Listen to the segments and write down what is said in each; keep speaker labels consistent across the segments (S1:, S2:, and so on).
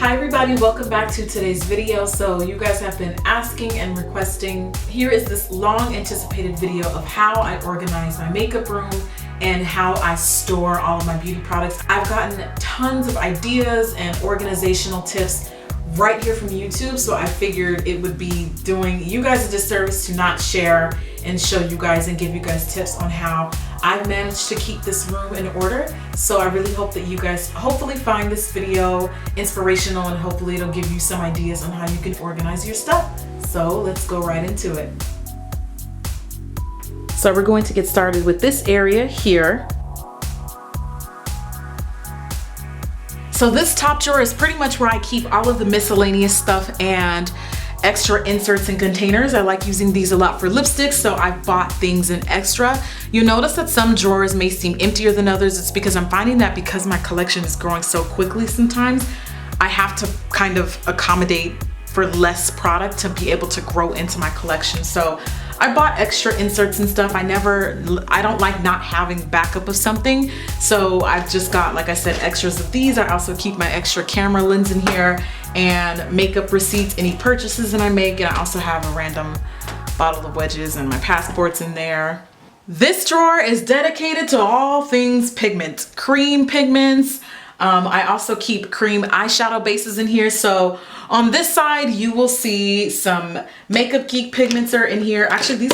S1: Hi everybody, welcome back to today's video. So you guys have been asking and requesting. Here is this long anticipated video of how I organize my makeup room and how I store all of my beauty products. I've gotten tons of ideas and organizational tips right here from YouTube, so I figured it would be doing you guys a disservice to not share and show you guys and give you guys tips on how I've managed to keep this room in order. So I really hope that you guys hopefully find this video inspirational and hopefully it'll give you some ideas on how you can organize your stuff. So let's go right into it. So we're going to get started with this area here. So this top drawer is pretty much where I keep all of the miscellaneous stuff and extra inserts and containers. I like using these a lot for lipsticks, so I've bought things in extra. You'll notice that some drawers may seem emptier than others. It's because I'm finding that because my collection is growing so quickly sometimes, I have to kind of accommodate for less product to be able to grow into my collection. So I bought extra inserts and stuff. I don't like not having backup of something. So I've just got, like I said, extras of these. I also keep my extra camera lens in here and makeup receipts, any purchases that I make. And I also have a random bottle of wedges and my passports in there. This drawer is dedicated to all things pigment, cream pigments. I also keep cream eyeshadow bases in here. So on this side, you will see some Makeupgeek pigments are in here. Actually,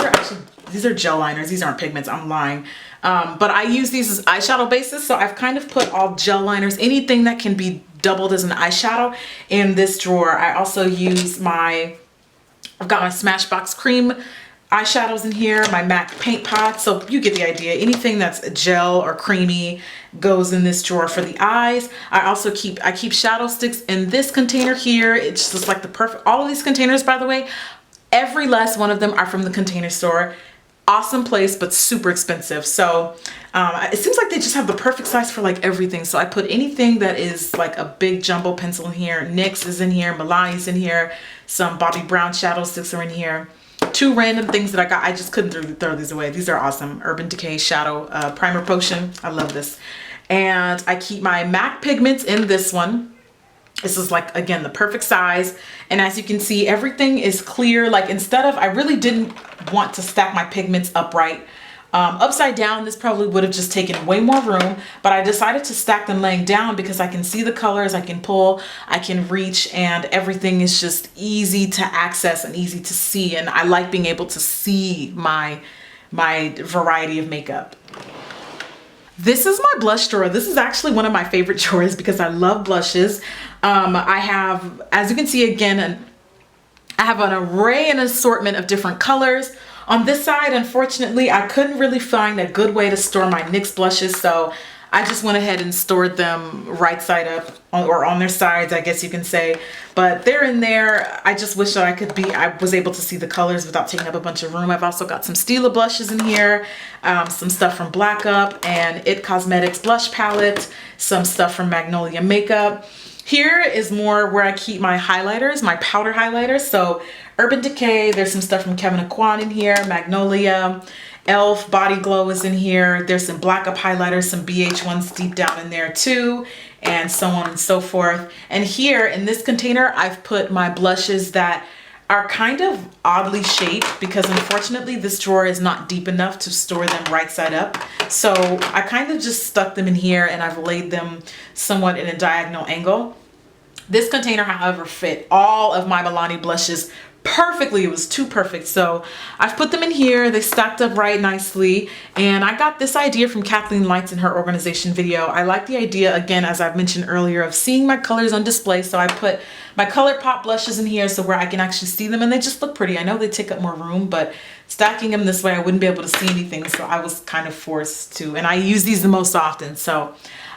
S1: these are gel liners. These aren't pigments, I'm lying. But I use these as eyeshadow bases. So I've kind of put all gel liners, anything that can be doubled as an eyeshadow in this drawer. I also use I've got my Smashbox cream eyeshadows in here, my MAC paint pot, so you get the idea. Anything that's gel or creamy goes in this drawer for the eyes. I keep shadow sticks in this container here. It's just like the perfect, all of these containers, by the way, every last one of them are from the Container Store. Awesome place, but super expensive. So it seems like they just have the perfect size for like everything. So I put anything that is like a big jumbo pencil in here. NYX is in here, Malai's in here, some Bobbi Brown shadow sticks are in here. Two random things that I got. I just couldn't throw these away. These are awesome. Urban Decay Shadow Primer Potion. I love this. And I keep my MAC pigments in this one. This is like, again, the perfect size. And as you can see, everything is clear. Like I really didn't want to stack my pigments upright. Upside down, this probably would have just taken way more room, but I decided to stack them laying down because I can see the colors, I can pull, I can reach, and everything is just easy to access and easy to see. And I like being able to see my variety of makeup. This is my blush drawer. This is actually one of my favorite drawers because I love blushes. I have, as you can see again, I have an array and assortment of different colors. On this side, unfortunately, I couldn't really find a good way to store my NYX blushes, so I just went ahead and stored them right side up, or on their sides, I guess you can say. But they're in there. I just wish that I was able to see the colors without taking up a bunch of room. I've also got some Stila blushes in here, some stuff from Black Up and It Cosmetics blush palette, some stuff from Magnolia Makeup. Here is more where I keep my highlighters, my powder highlighters. So Urban Decay, there's some stuff from Kevyn Aucoin in here, Magnolia, e.l.f. Body Glow is in here. There's some Black Up highlighters, some BH1s deep down in there too, and so on and so forth. And here in this container, I've put my blushes that are kind of oddly shaped because unfortunately this drawer is not deep enough to store them right side up. So I kind of just stuck them in here and I've laid them somewhat in a diagonal angle. This container, however, fit all of my Milani blushes perfectly. It was too perfect. So I've put them in here. They stacked up right nicely. And I got this idea from Kathleen Lights in her organization video. I like the idea, again, as I've mentioned earlier, of seeing my colors on display. So I put my ColourPop blushes in here so where I can actually see them and they just look pretty. I know they take up more room, but stacking them this way, I wouldn't be able to see anything. So I was kind of forced to, and I use these the most often. So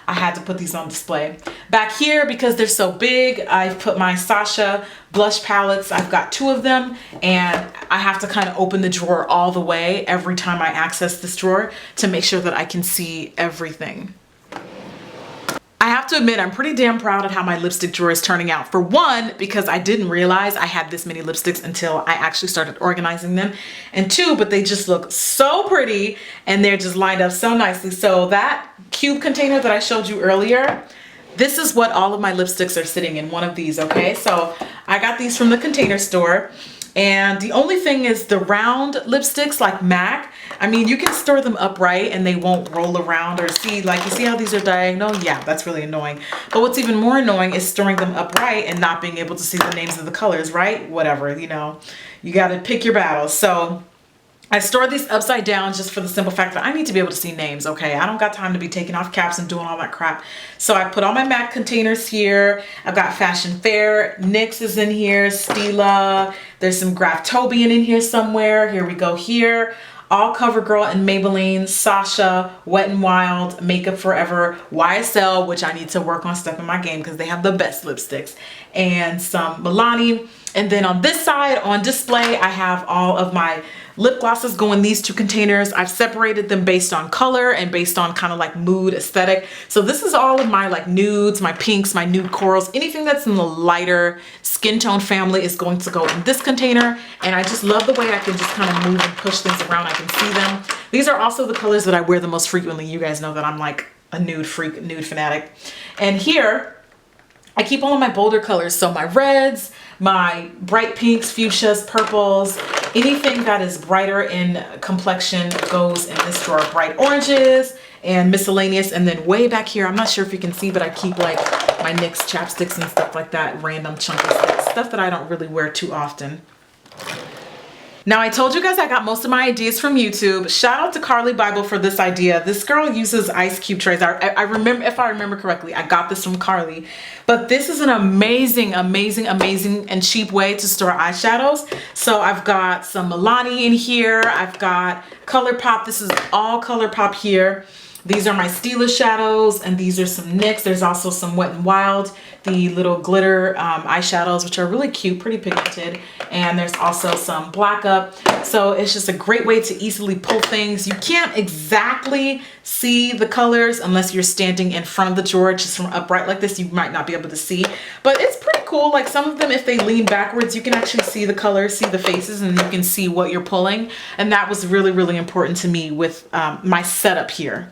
S1: I had to put these on display. Back here, because they're so big, I've put my Sasha blush palettes. I've got two of them and I have to kind of open the drawer all the way every time I access this drawer to make sure that I can see everything. I have to admit, I'm pretty damn proud of how my lipstick drawer is turning out. For one, because I didn't realize I had this many lipsticks until I actually started organizing them. And two, but they just look so pretty and they're just lined up so nicely. So that cube container that I showed you earlier, This is what all of my lipsticks are sitting in, one of these, okay? So I got these from the Container Store. And the only thing is the round lipsticks like MAC, I mean, you can store them upright and they won't roll around or see, like you see how these are diagonal? Yeah, that's really annoying. But what's even more annoying is storing them upright and not being able to see the names of the colors, right? Whatever, you know, you got to pick your battles. So I store these upside down just for the simple fact that I need to be able to see names, okay? I don't got time to be taking off caps and doing all that crap. So I put all my MAC containers here. I've got Fashion Fair, NYX is in here, Stila, there's some Graftobian in here somewhere. Here we go here. All CoverGirl and Maybelline, Sasha, Wet n Wild, Makeup Forever, YSL, which I need to work on stepping my game because they have the best lipsticks, and some Milani. And then on this side, on display, I have all of my lip glosses go in these two containers. I've separated them based on color and based on kind of like mood aesthetic. So this is all of my like nudes, my pinks, my nude corals, anything that's in the lighter skin tone family is going to go in this container. And I just love the way I can just kind of move and push things around. I can see them. These are also the colors that I wear the most frequently. You guys know that I'm like a nude freak, nude fanatic. And here, I keep all of my bolder colors. So my reds, my bright pinks, fuchsias, purples, anything that is brighter in complexion goes in this drawer. Bright oranges and miscellaneous. And then way back here, I'm not sure if you can see, but I keep like my NYX chapsticks and stuff like that, random chunky stuff that I don't really wear too often. Now I told you guys I got most of my ideas from YouTube. Shout out to Carly Bible for this idea. This girl uses ice cube trays. I remember, if I remember correctly, I got this from Carly. But this is an amazing, amazing, amazing and cheap way to store eyeshadows. So I've got some Milani in here. I've got ColourPop. This is all ColourPop here. These are my Stila shadows, and these are some NYX. There's also some Wet n Wild, the little glitter eyeshadows, which are really cute, pretty pigmented. And there's also some Black Up. So it's just a great way to easily pull things. You can't exactly see the colors unless you're standing in front of the drawer. Just from upright like this, you might not be able to see. But it's pretty cool. Like some of them, if they lean backwards, you can actually see the colors, see the faces, and you can see what you're pulling. And that was really, really important to me with my setup here.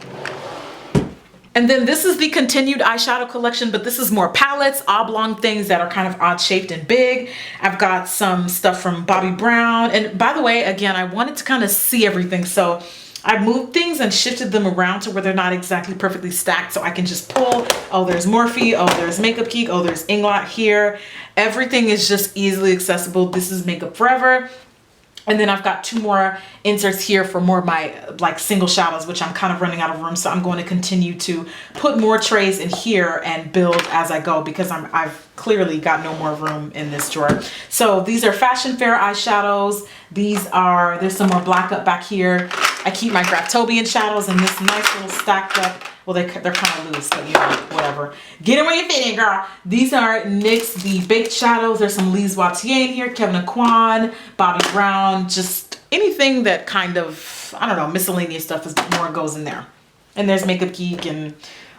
S1: And then this is the continued eyeshadow collection, but this is more palettes, oblong things that are kind of odd shaped and big. I've got some stuff from Bobbi Brown. And by the way, again, I wanted to kind of see everything. So I moved things and shifted them around to where they're not exactly perfectly stacked. So I can just pull, oh, there's Morphe, oh, there's Makeupgeek, oh, there's Inglot here. Everything is just easily accessible. This is Makeup Forever. And then I've got two more inserts here for more of my like single shadows, which I'm kind of running out of room. So I'm going to continue to put more trays in here and build as I go because I've clearly got no more room in this drawer. So these are Fashion Fair eyeshadows. There's some more Black Up back here. I keep my Graftobian shadows in this nice little stacked up. Well, they're kind of loose, but you know, whatever. Get it where you fit in, girl. These are NYX, the baked shadows. There's some Lise Watier in here, Kevin Aquan, Bobbi Brown, just anything that kind of, I don't know, miscellaneous stuff is more goes in there. And there's Makeupgeek and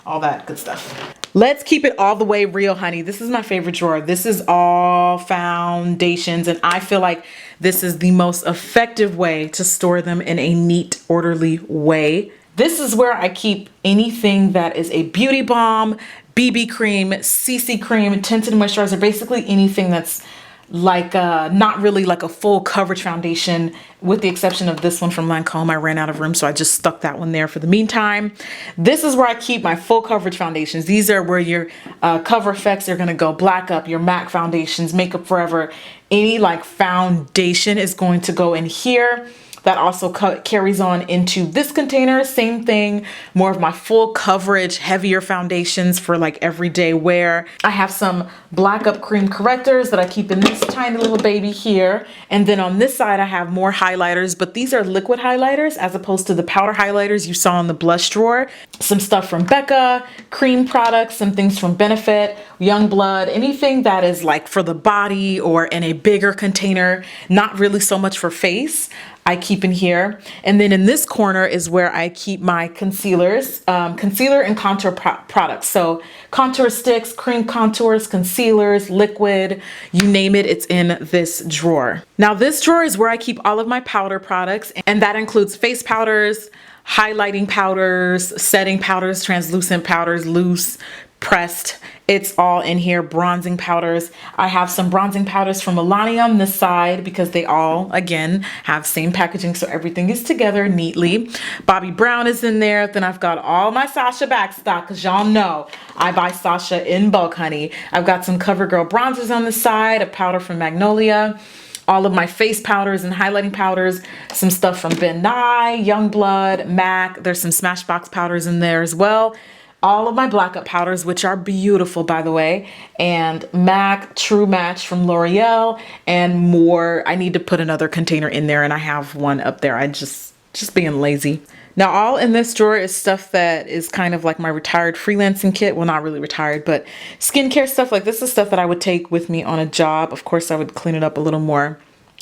S1: all that good stuff. Let's keep it all the way real, honey. This is my favorite drawer. This is all foundations, and I feel like this is the most effective way to store them in a neat, orderly way. This is where I keep anything that is a beauty balm, BB cream, CC cream, tinted moisturizer, basically anything that's like not really like a full coverage foundation, with the exception of this one from Lancome. I ran out of room, so I just stuck that one there for the meantime. This is where I keep my full coverage foundations. These are where your cover effects are gonna go. Black Up, your MAC foundations, Makeup Forever, any like foundation is going to go in here. That also carries on into this container. Same thing, more of my full coverage, heavier foundations for like everyday wear. I have some Black Up cream correctors that I keep in this tiny little baby here. And then on this side, I have more highlighters, but these are liquid highlighters as opposed to the powder highlighters you saw in the blush drawer. Some stuff from Becca, cream products, some things from Benefit, Youngblood, anything that is like for the body or in a bigger container, not really so much for face, I keep in here. And then in this corner is where I keep my concealers, concealer and contour products. So contour sticks, cream contours, concealers, liquid, you name it, it's in this drawer. Now this drawer is where I keep all of my powder products, and that includes face powders, highlighting powders, setting powders, translucent powders, loose, pressed. It's all in here. Bronzing powders. I have some bronzing powders from Milani on this side because they all, again, have same packaging, so everything is together neatly. Bobbi Brown is in there. Then I've got all my Sasha backstock because y'all know I buy Sasha in bulk, honey. I've got some CoverGirl bronzers on the side, a powder from Magnolia, all of my face powders and highlighting powders, some stuff from Ben Nye, Youngblood, MAC. There's some Smashbox powders in there as well. All of my black up powders, which are beautiful, by the way, and MAC True Match from L'Oreal, and more. I need to put another container in there, and I have one up there. I just being lazy. Now, all in this drawer is stuff that is kind of like my retired freelancing kit. Well, not really retired, but skincare stuff. Like this is stuff that I would take with me on a job. Of course, I would clean it up a little more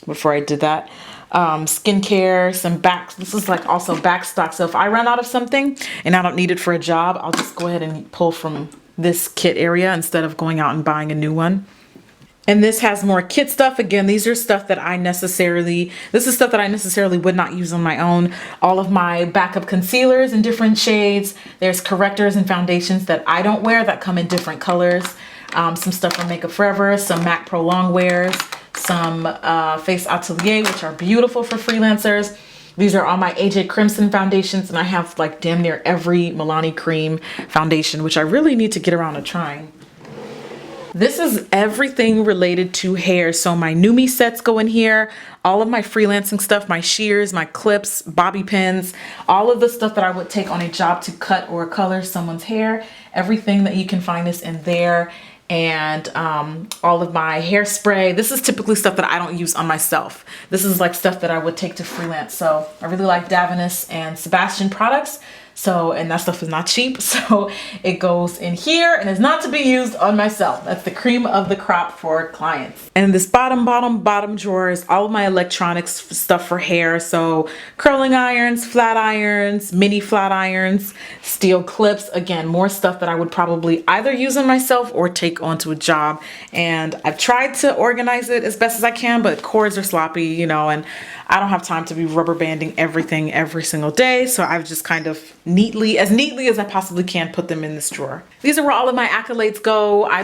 S1: before I did that. Skincare, some back, this is like also back stock. So if I run out of something and I don't need it for a job, I'll just go ahead and pull from this kit area instead of going out and buying a new one. And this has more kit stuff. Again, these are stuff that this is stuff that I necessarily would not use on my own. All of my backup concealers in different shades. There's correctors and foundations that I don't wear that come in different colors. Some stuff from Makeup Forever, some MAC Pro Longwears, some Face Atelier, which are beautiful for freelancers. These are all my AJ Crimson foundations, and I have like damn near every Milani cream foundation, which I really need to get around to trying. This is everything related to hair. So my NUME sets go in here, all of my freelancing stuff, my shears, my clips, bobby pins, all of the stuff that I would take on a job to cut or color someone's hair. Everything that you can find is in there. And all of my hairspray. This is typically stuff that I don't use on myself. This is like stuff that I would take to freelance. So I really like Davines and Sebastian products. So, and that stuff is not cheap. So it goes in here and is not to be used on myself. That's the cream of the crop for clients. And this bottom drawer is all of my electronics stuff for hair. So curling irons, flat irons, mini flat irons, steel clips. Again, more stuff that I would probably either use on myself or take onto a job. And I've tried to organize it as best as I can, but cords are sloppy, you know, and I don't have time to be rubber banding everything every single day. So I've just kind of neatly as I possibly can put them in this drawer. These are where all of my accolades go. I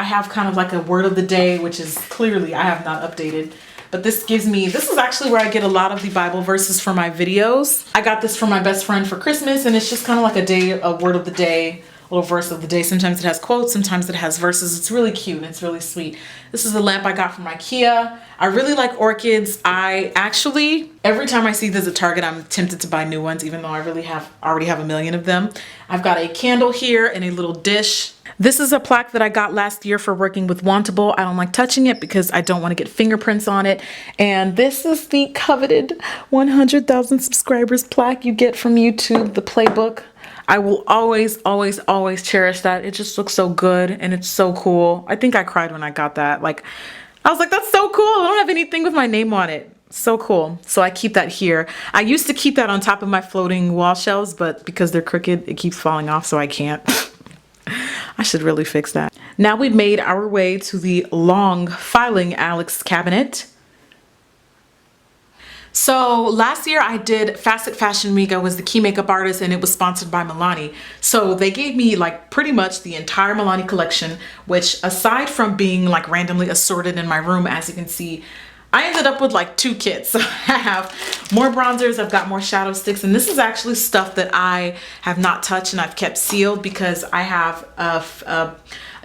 S1: have kind of like a word of the day, which is clearly I have not updated. But this is actually where I get a lot of the Bible verses for my videos. I got this from my best friend for Christmas, and it's just kind of like a word of the day, little verse of the day. Sometimes it has quotes, sometimes it has verses. It's really cute and it's really sweet. This is a lamp I got from IKEA. I really like orchids. I actually, every time I see these at Target, I'm tempted to buy new ones, even though I already have a million of them. I've got a candle here and a little dish. This is a plaque that I got last year for working with Wantable. I don't like touching it because I don't want to get fingerprints on it. And this is the coveted 100,000 subscribers plaque you get from YouTube, the playbook. I will always cherish that. It just looks so good and it's so cool. I think I cried when I got that. Like, I was like, that's so cool. I don't have anything with my name on it. So cool. So I keep that here. I used to keep that on top of my floating wall shelves, but because they're crooked, it keeps falling off, so I can't. I should really fix that. Now we've made our way to the long filing Alyx cabinet. So last year I did Facet Fashion Week. I was the key makeup artist and it was sponsored by Milani. So they gave me like pretty much the entire Milani collection, which aside from being like randomly assorted in my room, as you can see, I ended up with like 2 kits. So I have more bronzers, I've got more shadow sticks, and this is actually stuff that I have not touched and I've kept sealed because I have a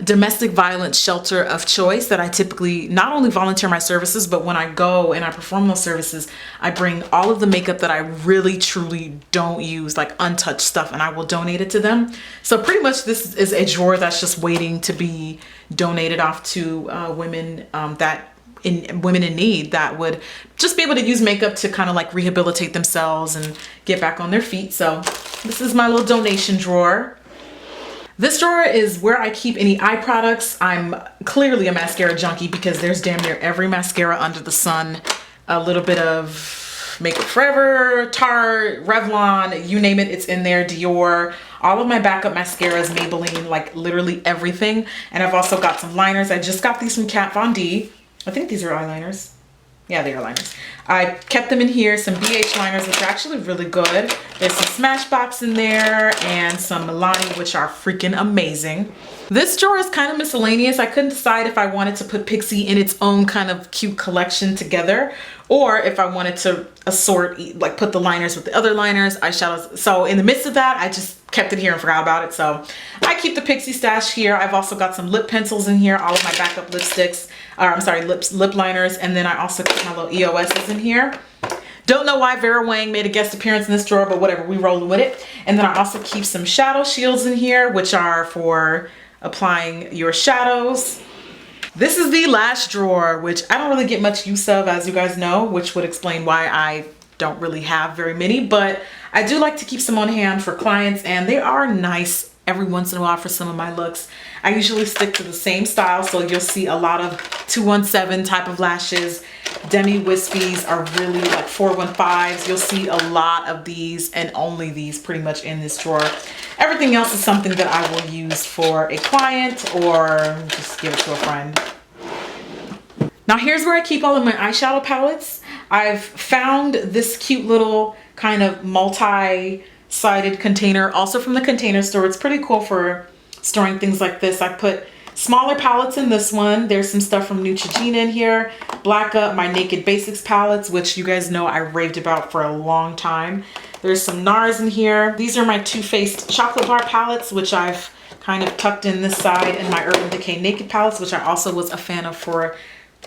S1: domestic violence shelter of choice that I typically not only volunteer my services, but when I go and I perform those services, I bring all of the makeup that I really truly don't use, like untouched stuff, and I will donate it to them. So pretty much this is a drawer that's just waiting to be donated off to women women in need that would just be able to use makeup to kind of like rehabilitate themselves and get back on their feet. So this is my little donation drawer. This drawer is where I keep any eye products. I'm clearly a mascara junkie because there's damn near every mascara under the sun. A little bit of Makeup Forever, Tarte, Revlon, you name it, it's in there. Dior, all of my backup mascaras, Maybelline, like literally everything. And I've also got some liners. I just got these from Kat Von D. I think these are eyeliners. Yeah, they are liners. I kept them in here, some BH liners, which are actually really good. There's some Smashbox in there and some Milani, which are freaking amazing. This drawer is kind of miscellaneous. I couldn't decide if I wanted to put Pixie in its own kind of cute collection together, or if I wanted to assort, like put the liners with the other liners, eyeshadows. So in the midst of that, I just kept it here and forgot about it. So I keep the Pixie stash here. I've also got some lip pencils in here, all of my backup lipsticks, or I'm sorry, lip liners. And then I also keep my little EOSs in here. Don't know why Vera Wang made a guest appearance in this drawer, but whatever, we rolling with it. And then I also keep some shadow shields in here, which are for applying your shadows. This is the last drawer, which I don't really get much use of, as you guys know, which would explain why I don't really have very many, but I do like to keep some on hand for clients, and they are nice every once in a while for some of my looks. I usually stick to the same style, so you'll see a lot of 217 type of lashes. Demi Wispies are really like 415s. You'll see a lot of these and only these pretty much in this drawer. Everything else is something that I will use for a client or just give it to a friend. Now here's where I keep all of my eyeshadow palettes. I've found this cute little kind of multi-sided container, also from the Container Store. It's pretty cool for storing things like this. I put smaller palettes in this one. There's some stuff from Neutrogena in here. Black Up, my Naked Basics palettes, which you guys know I raved about for a long time. There's some NARS in here. These are my Too Faced chocolate bar palettes, which I've kind of tucked in this side, and my Urban Decay Naked palettes, which I also was a fan of for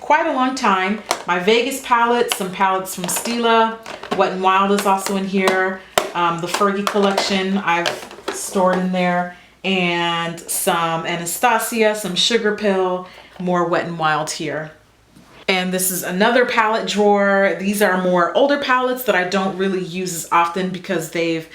S1: quite a long time. My Vegas palette, some palettes from Stila. Wet n Wild is also in here. The Fergie collection I've stored in there. And some Anastasia, some Sugar Pill, more Wet n Wild here. And this is another palette drawer. These are more older palettes that I don't really use as often because they're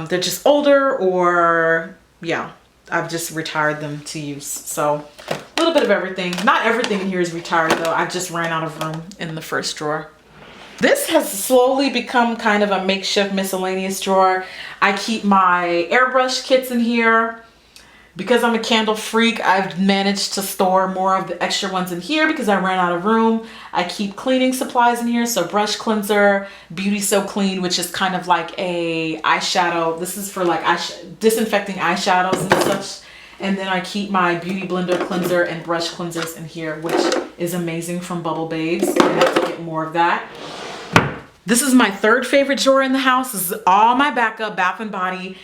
S1: just older, or yeah, I've just retired them to use. So a little bit of everything. Not everything in here is retired though. I just ran out of room in the first drawer. This has slowly become kind of a makeshift miscellaneous drawer. I keep my airbrush kits in here. Because I'm a candle freak, I've managed to store more of the extra ones in here because I ran out of room. I keep cleaning supplies in here. So brush cleanser, Beauty So Clean, which is kind of like a eyeshadow. This is for like disinfecting eyeshadows and such. And then I keep my Beauty Blender cleanser and brush cleansers in here, which is amazing, from Bubble Babes. I have to get more of that. This is my third favorite drawer in the house. This is all my backup Bath and Body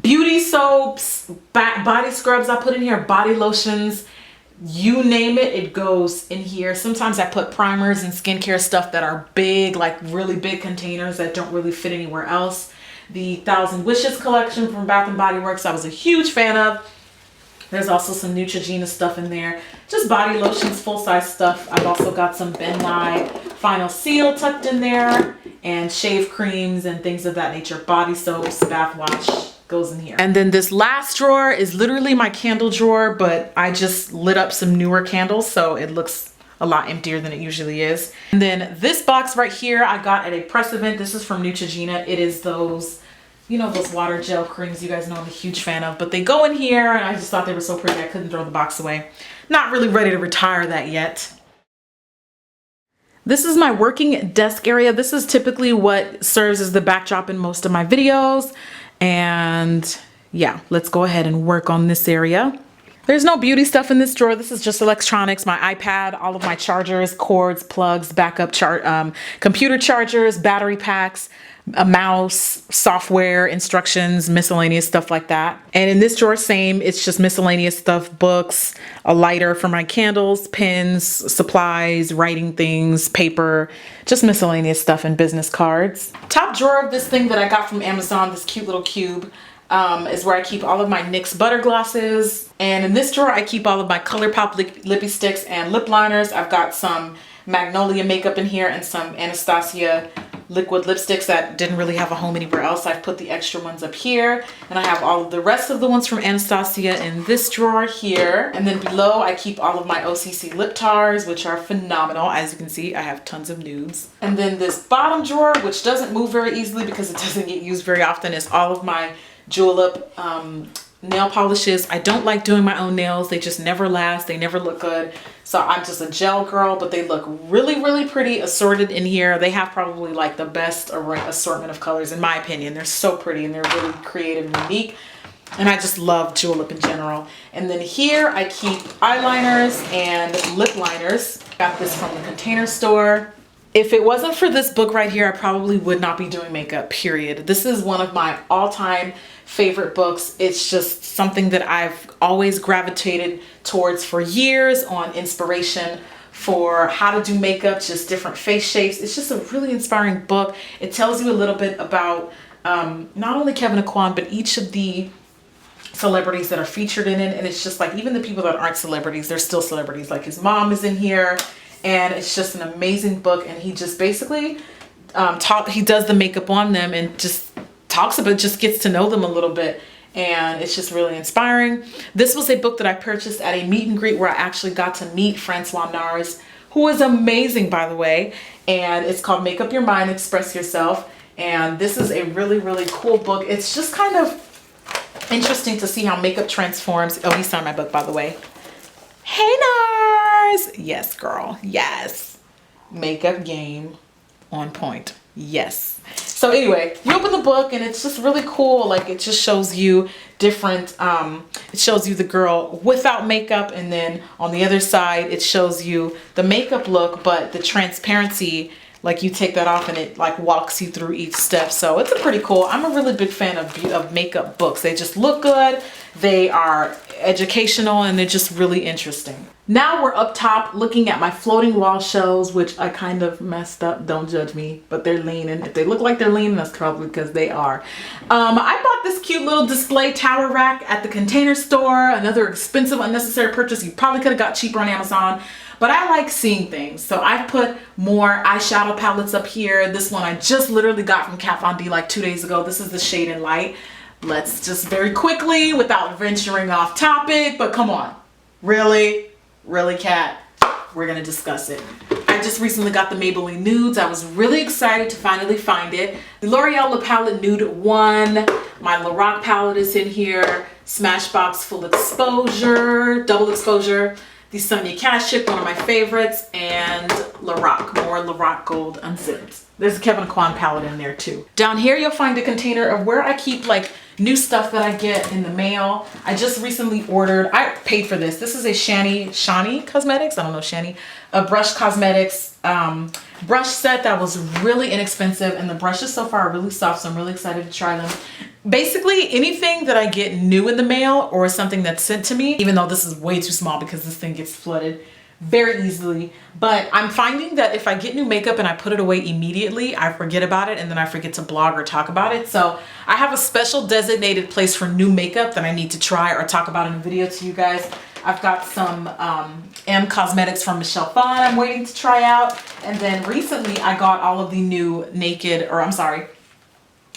S1: beauty soaps, body scrubs I put in here, body lotions, you name it, it goes in here. Sometimes I put primers and skincare stuff that are big, like really big containers that don't really fit anywhere else. The 1000 Wishes collection from Bath and Body Works I was a huge fan of. There's also some Neutrogena stuff in there. Just body lotions, full-size stuff. I've also got some Ben Nye Final Seal tucked in there, and shave creams and things of that nature. Body soaps, bath wash goes in here. And then this last drawer is literally my candle drawer, but I just lit up some newer candles, so it looks a lot emptier than it usually is. And then this box right here I got at a press event. This is from Neutrogena. It is those, you know, those water gel creams you guys know I'm a huge fan of, but they go in here and I just thought they were so pretty I couldn't throw the box away. Not really ready to retire that yet. This is my working desk area. This is typically what serves as the backdrop in most of my videos. And yeah, let's go ahead and work on this area. There's no beauty stuff in this drawer. This is just electronics, my iPad, all of my chargers, cords, plugs, backup computer chargers, battery packs, a mouse, software, instructions, miscellaneous stuff like that. And in this drawer, same, it's just miscellaneous stuff, books, a lighter for my candles, pens, supplies, writing things, paper, just miscellaneous stuff, and business cards. Top drawer of this thing that I got from Amazon, this cute little cube, is where I keep all of my NYX butter glosses. And in this drawer, I keep all of my ColourPop lippy sticks and lip liners. I've got some Magnolia makeup in here and some Anastasia liquid lipsticks that didn't really have a home anywhere else. I've put the extra ones up here, and I have all of the rest of the ones from Anastasia in this drawer here. And then below, I keep all of my OCC lip tars, which are phenomenal. As you can see, I have tons of nudes. And then this bottom drawer, which doesn't move very easily because it doesn't get used very often, is all of my Julep nail polishes. I don't like doing my own nails. They just never last. They never look good. So I'm just a gel girl, but they look really, really pretty assorted in here. They have probably like the best assortment of colors in my opinion. They're so pretty and they're really creative and unique. And I just love julep in general. And then here I keep eyeliners and lip liners. Got this from the Container Store. If it wasn't for this book right here, I probably would not be doing makeup, period. This is one of my all-time favorite books. It's just something that I've always gravitated towards for years on inspiration for how to do makeup, just different face shapes. It's just a really inspiring book. It tells you a little bit about not only Kevin Aquan, but each of the celebrities that are featured in it. And it's just like, even the people that aren't celebrities, they're still celebrities. Like his mom is in here, and it's just an amazing book. And he just basically he does the makeup on them and just talks about, just gets to know them a little bit. And it's just really inspiring. This was a book that I purchased at a meet and greet where I actually got to meet Francois Nars, who is amazing, by the way. And it's called Make Up Your Mind, Express Yourself. And this is a really, really cool book. It's just kind of interesting to see how makeup transforms. Oh, he signed my book, by the way. Hey, Nars. Yes, girl. Yes. Makeup game on point. Yes. So anyway, you open the book and it's just really cool. Like, it just shows you different, it shows you the girl without makeup, and then on the other side, it shows you the makeup look, but the transparency, like you take that off and it like walks you through each step. So it's a pretty cool. I'm a really big fan of makeup books. They just look good. They are educational and they're just really interesting. Now we're up top looking at my floating wall shelves, which I kind of messed up. Don't judge me, but they're leaning. If they look like they're leaning, that's probably because they are. I bought this cute little display tower rack at the Container Store. Another expensive, unnecessary purchase you probably could have got cheaper on Amazon. But I like seeing things. So I've put more eyeshadow palettes up here. This one I just literally got from Kat Von D like 2 days ago. This is the Shade and Light. Let's just very quickly, without venturing off topic, but come on. Really? Really, Kat? We're gonna discuss it. I just recently got the Maybelline Nudes. I was really excited to finally find it. The L'Oreal Le Palette Nude 1. My Lorac palette is in here. Smashbox Full Exposure, Double Exposure. The Sonia Cash Chick, one of my favorites, and Lorac, more Lorac Gold Unzipped. There's a Kevin Aquan palette in there too. Down here you'll find a container of where I keep like new stuff that I get in the mail. I just recently ordered, I paid for this. This is a Shani Cosmetics, I don't know, Shani, a Brush Cosmetics brush set that was really inexpensive, and the brushes so far are really soft, so I'm really excited to try them. Basically, anything that I get new in the mail or something that's sent to me, even though this is way too small because this thing gets flooded very easily, but I'm finding that if I get new makeup and I put it away immediately, I forget about it, and then I forget to blog or talk about it. So I have a special designated place for new makeup that I need to try or talk about in a video to you guys. I've got some M Cosmetics from Michelle Phan I'm waiting to try out. And then recently I got all of the new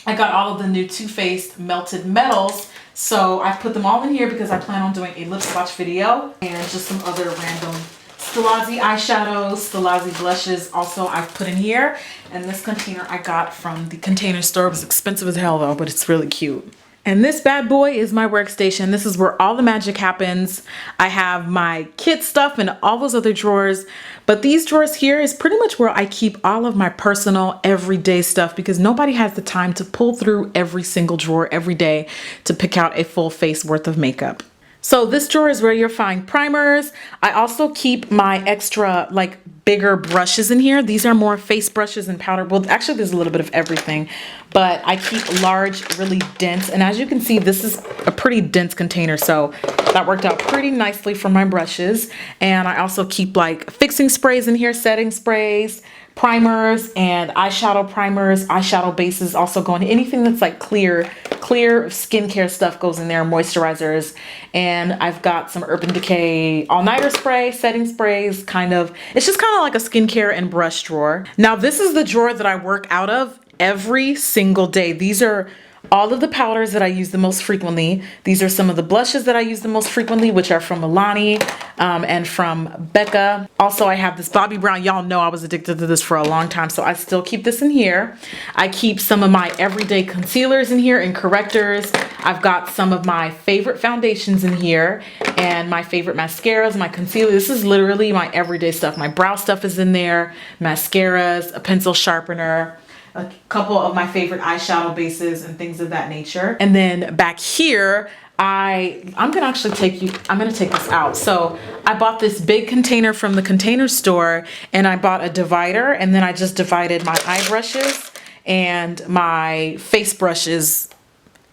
S1: I got all of the new Too Faced Melted Metals. So I've put them all in here because I plan on doing a lip swatch video, and just some other random Stilazzi eyeshadows, Stilazzi blushes also I've put in here. And this container I got from the Container Store. It was expensive as hell though, but it's really cute. And this bad boy is my workstation. This is where all the magic happens. I have my kit stuff and all those other drawers, but these drawers here is pretty much where I keep all of my personal everyday stuff, because nobody has the time to pull through every single drawer every day to pick out a full face worth of makeup. So this drawer is where you'll find primers. I also keep my extra like bigger brushes in here. These are more face brushes and powder. Well, actually there's a little bit of everything, but I keep large, really dense. And as you can see, this is a pretty dense container. So that worked out pretty nicely for my brushes. And I also keep like fixing sprays in here, setting sprays, primers, and eyeshadow primers, eyeshadow bases also go in. Anything that's like clear skincare stuff goes in there, moisturizers. And I've got some Urban Decay all-nighter spray, setting sprays, it's just kind of like a skincare and brush drawer. Now this is the drawer that I work out of every single day. These are all of the powders that I use the most frequently. These are some of the blushes that I use the most frequently, which are from Milani. and from Becca. Also, I have this Bobbi Brown. Y'all know I was addicted to this for a long time, so I still keep this in here. I keep some of my everyday concealers in here and correctors. I've got some of my favorite foundations in here and my favorite mascaras, my concealer. This is literally my everyday stuff. My brow stuff is in there, mascaras, a pencil sharpener, a couple of my favorite eyeshadow bases and things of that nature. And then back here, I'm gonna take this out. So I bought this big container from the Container Store, and I bought a divider, and then I just divided my eye brushes and my face brushes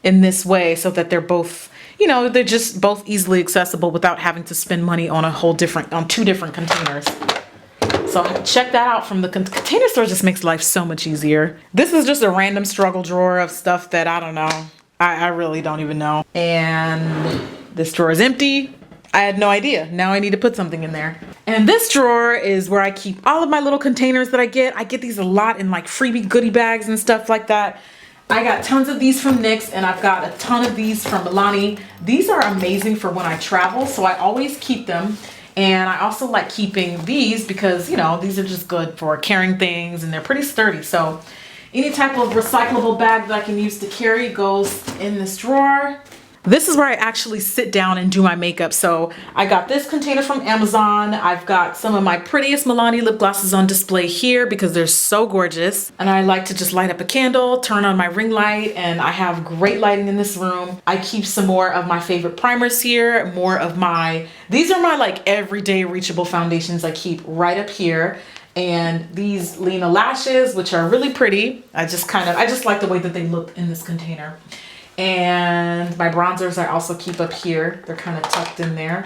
S1: in this way so that they're both, you know, they're just both easily accessible without having to spend money on two different containers. So check that out from the Container Store. Just makes life so much easier. This is just a random struggle drawer of stuff that I don't know. I really don't even know. And this drawer is empty. I had no idea. Now I need to put something in there. And this drawer is where I keep all of my little containers that I get. I get these a lot in like freebie goodie bags and stuff like that. I got tons of these from NYX, and I've got a ton of these from Milani. These are amazing for when I travel, so I always keep them. And I also like keeping these because, you know, these are just good for carrying things and they're pretty sturdy. So any type of recyclable bag that I can use to carry goes in this drawer. This is where I actually sit down and do my makeup. So I got this container from Amazon. I've got some of my prettiest Milani lip glosses on display here because they're so gorgeous. And I like to just light up a candle, turn on my ring light, and I have great lighting in this room. I keep some more of my favorite primers here, these are my like everyday reachable foundations I keep right up here. And these Lena lashes, which are really pretty. I just like the way that they look in this container. And my bronzers I also keep up here. They're kind of tucked in there.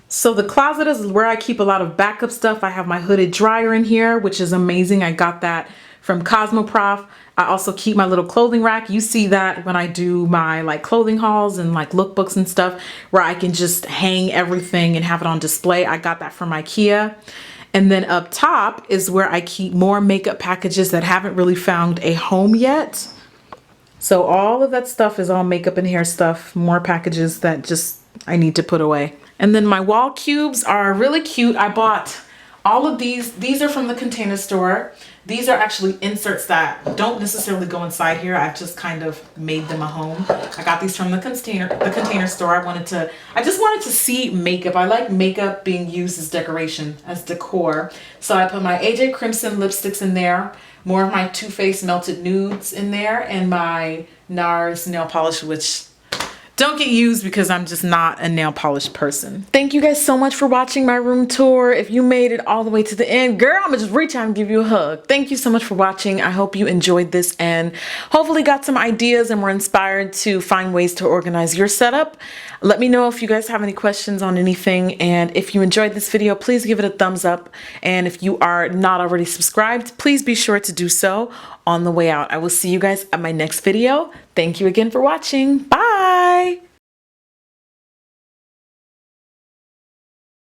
S1: So the closet is where I keep a lot of backup stuff. I have my hooded dryer in here, which is amazing. I got that from Cosmoprof. I also keep my little clothing rack. You see that when I do my like clothing hauls and like lookbooks and stuff, where I can just hang everything and have it on display. I got that from IKEA. And then up top is where I keep more makeup packages that haven't really found a home yet. So all of that stuff is all makeup and hair stuff, more packages that I need to put away. And then my wall cubes are really cute. I bought all of these. These are from the Container Store. These are actually inserts that don't necessarily go inside here. I've just kind of made them a home. I got these from the Container Store. I just wanted to see makeup. I like makeup being used as decoration, as decor. So I put my AJ Crimson lipsticks in there, more of my Too Faced Melted Nudes in there, and my NARS nail polish, which don't get used because I'm just not a nail polish person. Thank you guys so much for watching my room tour. If you made it all the way to the end, girl, I'm gonna just reach out and give you a hug. Thank you so much for watching. I hope you enjoyed this and hopefully got some ideas and were inspired to find ways to organize your setup. Let me know if you guys have any questions on anything, and if you enjoyed this video, please give it a thumbs up. And if you are not already subscribed, please be sure to do so on the way out. I will see you guys at my next video. Thank you again for watching. Bye.